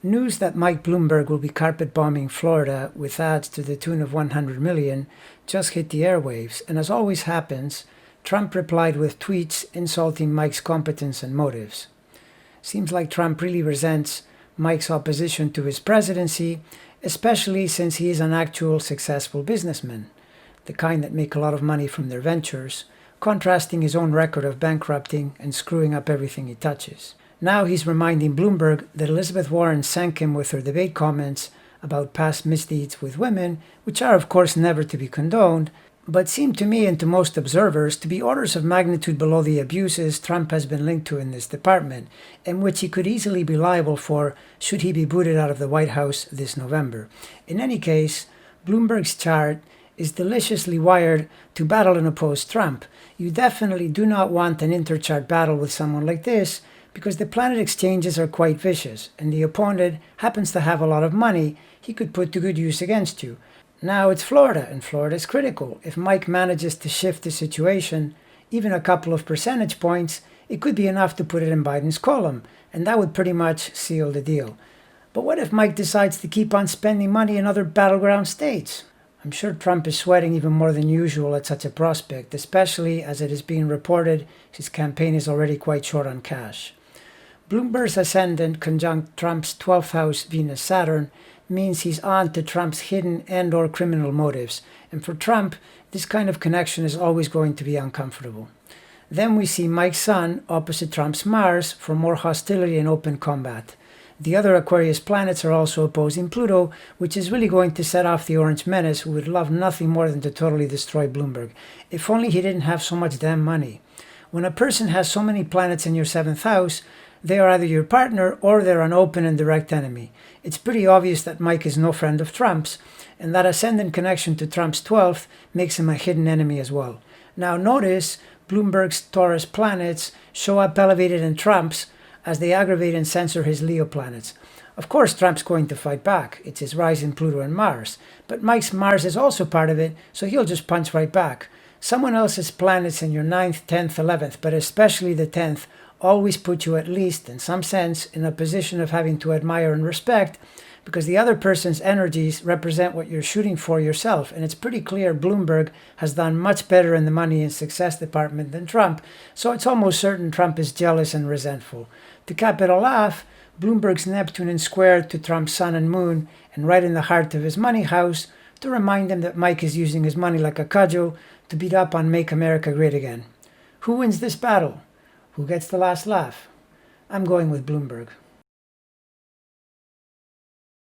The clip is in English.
News that Mike Bloomberg will be carpet bombing Florida with ads to the tune of 100 million just hit the airwaves, and as always happens, Trump replied with tweets insulting Mike's competence and motives. Seems like Trump really resents Mike's opposition to his presidency, especially since he is an actual successful businessman, the kind that make a lot of money from their ventures, contrasting his own record of bankrupting and screwing up everything he touches. Now he's reminding Bloomberg that Elizabeth Warren sank him with her debate comments about past misdeeds with women, which are of course never to be condoned, but seem to me and to most observers to be orders of magnitude below the abuses Trump has been linked to in this department, and which he could easily be liable for should he be booted out of the White House this November. In any case, Bloomberg's chart is deliciously wired to battle and oppose Trump. You definitely do not want an interchart battle with someone like this, because the planet exchanges are quite vicious, and the opponent happens to have a lot of money he could put to good use against you. Now it's Florida, and Florida is critical. If Mike manages to shift the situation, even a couple of percentage points, it could be enough to put it in Biden's column, and that would pretty much seal the deal. But what if Mike decides to keep on spending money in other battleground states? I'm sure Trump is sweating even more than usual at such a prospect, especially as it is being reported his campaign is already quite short on cash. Bloomberg's ascendant conjunct Trump's 12th house Venus-Saturn means he's on to Trump's hidden and/or criminal motives, and for Trump, this kind of connection is always going to be uncomfortable. Then we see Mike's Sun opposite Trump's Mars for more hostility and open combat. The other Aquarius planets are also opposing Pluto, which is really going to set off the Orange Menace, who would love nothing more than to totally destroy Bloomberg. If only he didn't have so much damn money. When a person has so many planets in your 7th house, they are either your partner or they're an open and direct enemy. It's pretty obvious that Mike is no friend of Trump's, and that ascendant connection to Trump's 12th makes him a hidden enemy as well. Now notice Bloomberg's Taurus planets show up elevated in Trump's as they aggravate and censor his Leo planets. Of course Trump's going to fight back. It's his rising Pluto and Mars. But Mike's Mars is also part of it, so he'll just punch right back. Someone else's planets in your 9th, 10th, 11th, but especially the 10th, always put you at least, in some sense, in a position of having to admire and respect, because the other person's energies represent what you're shooting for yourself. And it's pretty clear Bloomberg has done much better in the money and success department than Trump, so it's almost certain Trump is jealous and resentful. To cap it all off, Bloomberg's Neptune is squared to Trump's Sun and Moon, and right in the heart of his money house, to remind him that Mike is using his money like a cudgel to beat up on Make America Great Again. Who wins this battle? Who gets the last laugh? I'm going with Bloomberg.